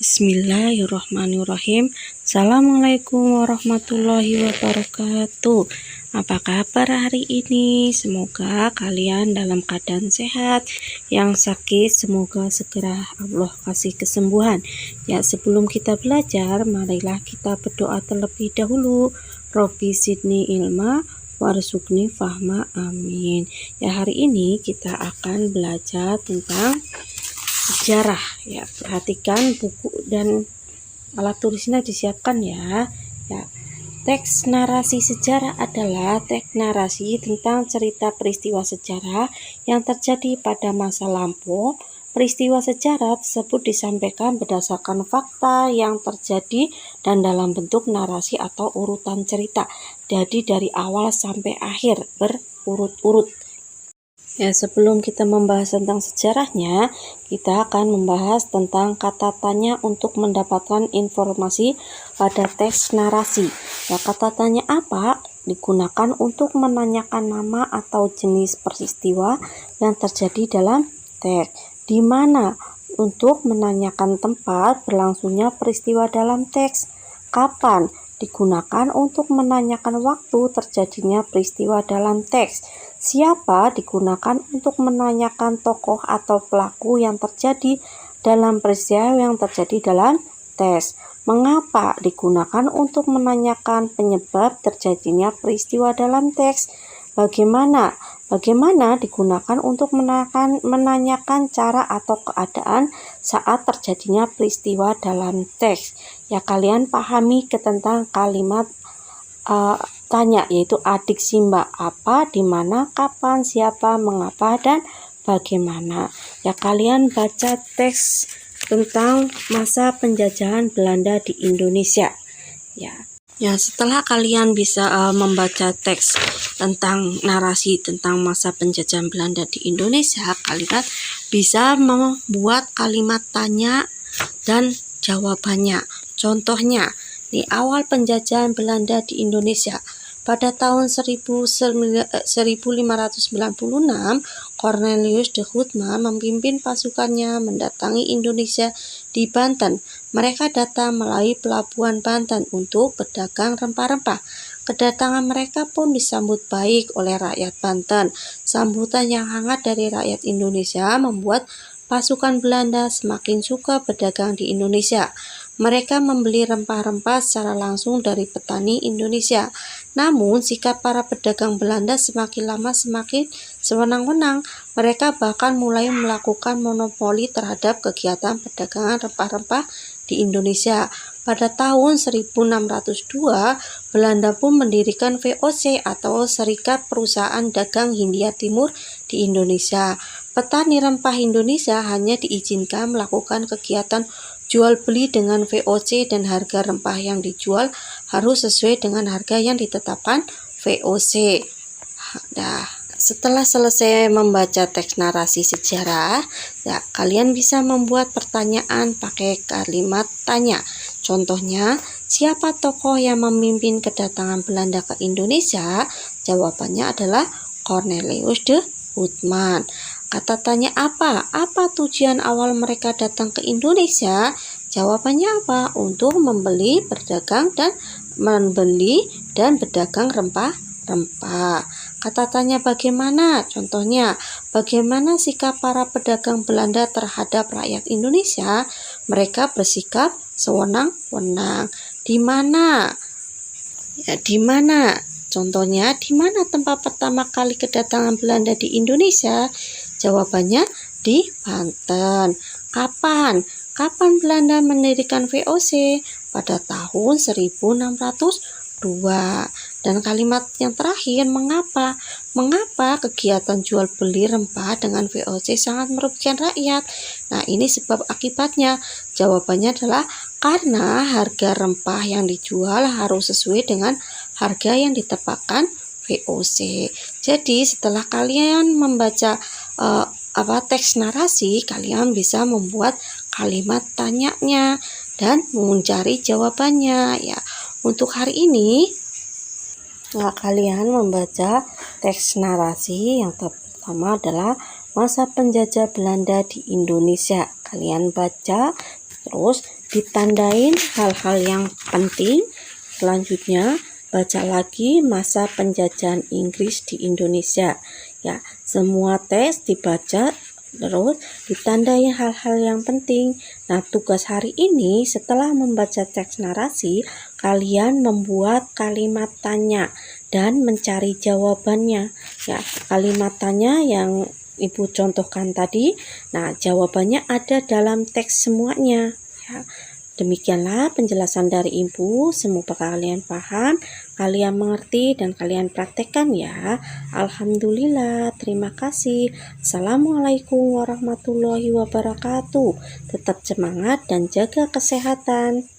Bismillahirrahmanirrahim. Assalamualaikum warahmatullahi wabarakatuh. Apa kabar hari ini? Semoga kalian dalam keadaan sehat. Yang sakit semoga segera Allah kasih kesembuhan. Ya, sebelum kita belajar, marilah kita berdoa terlebih dahulu. Robbi zidni ilma warzuqni fahma, amin. Ya, hari ini kita akan belajar tentang sejarah. Ya, perhatikan buku dan alat tulisnya disiapkan ya. Teks narasi sejarah adalah teks narasi tentang cerita peristiwa sejarah yang terjadi pada masa lampau. Peristiwa sejarah tersebut disampaikan berdasarkan fakta yang terjadi dan dalam bentuk narasi atau urutan cerita. Jadi dari awal sampai akhir berurut-urut. Ya, sebelum kita membahas tentang sejarahnya, kita akan membahas tentang kata tanya untuk mendapatkan informasi pada teks narasi. Ya, kata tanya apa? Digunakan untuk menanyakan nama atau jenis peristiwa yang terjadi dalam teks. Di mana? Untuk menanyakan tempat berlangsungnya peristiwa dalam teks. Kapan? Digunakan untuk menanyakan waktu terjadinya peristiwa dalam teks. Siapa? Digunakan untuk menanyakan tokoh atau pelaku yang terjadi dalam peristiwa yang terjadi dalam teks. Mengapa? Digunakan untuk menanyakan penyebab terjadinya peristiwa dalam teks. Bagaimana? Bagaimana digunakan untuk menanyakan cara atau keadaan saat terjadinya peristiwa dalam teks. Ya, kalian pahami tentang kalimat tanya, yaitu adik simba, apa, di mana, kapan, siapa, mengapa, dan bagaimana. Ya, kalian baca teks tentang masa penjajahan Belanda di Indonesia. Ya, setelah kalian bisa membaca teks tentang narasi tentang masa penjajahan Belanda di Indonesia, kalian bisa membuat kalimat tanya dan jawabannya. Contohnya, di awal penjajahan Belanda di Indonesia pada tahun 1596, Cornelius de Houtman memimpin pasukannya mendatangi Indonesia di Banten. Mereka datang melalui pelabuhan Banten untuk berdagang rempah-rempah. Kedatangan mereka pun disambut baik oleh rakyat Banten. Sambutan yang hangat dari rakyat Indonesia membuat pasukan Belanda semakin suka berdagang di Indonesia. Mereka membeli rempah-rempah secara langsung dari petani Indonesia. Namun, sikap para pedagang Belanda semakin lama semakin sewenang-wenang. Mereka bahkan mulai melakukan monopoli terhadap kegiatan perdagangan rempah-rempah di Indonesia. Pada tahun 1602, Belanda pun mendirikan VOC atau Serikat Perusahaan Dagang Hindia Timur di Indonesia. Petani rempah Indonesia hanya diizinkan melakukan kegiatan jual beli dengan VOC dan harga rempah yang dijual harus sesuai dengan harga yang ditetapkan VOC. Nah, setelah selesai membaca teks narasi sejarah, ya, kalian bisa membuat pertanyaan pakai kalimat tanya. Contohnya, siapa tokoh yang memimpin kedatangan Belanda ke Indonesia? Jawabannya adalah Cornelius de Houtman. Kata tanya apa? Apa tujuan awal mereka datang ke Indonesia? Jawabannya apa? Untuk membeli, berdagang, dan berdagang rempah-rempah. Kata tanya bagaimana? Contohnya, bagaimana sikap para pedagang Belanda terhadap rakyat Indonesia? Mereka bersikap sewenang-wenang. Di mana? Ya, di mana? Contohnya, di mana tempat pertama kali kedatangan Belanda di Indonesia? Jawabannya di Banten. Kapan? Kapan Belanda mendirikan VOC? Pada tahun 1602. Dan kalimat yang terakhir, mengapa? Mengapa kegiatan jual beli rempah dengan VOC sangat merugikan rakyat? Nah, ini sebab akibatnya. Jawabannya adalah karena harga rempah yang dijual harus sesuai dengan harga yang ditetapkan VOC. Jadi setelah kalian membaca teks narasi, kalian bisa membuat kalimat tanyanya dan mencari jawabannya. Ya, untuk hari ini, ya, kalian membaca teks narasi yang pertama adalah masa penjajah Belanda di Indonesia. Kalian baca Terus ditandain hal-hal yang penting. Selanjutnya baca lagi masa penjajahan Inggris di Indonesia. Ya, semua teks dibaca terus ditandai hal-hal yang penting. Nah, tugas hari ini setelah membaca teks narasi, kalian membuat kalimat tanya dan mencari jawabannya. Ya, kalimat tanya yang Ibu contohkan tadi, nah jawabannya ada dalam teks semuanya. Ya, demikianlah penjelasan dari Ibu. Semoga kalian paham, kalian mengerti, dan kalian praktekkan ya. Alhamdulillah, terima kasih. Assalamualaikum warahmatullahi wabarakatuh. Tetap semangat dan jaga kesehatan.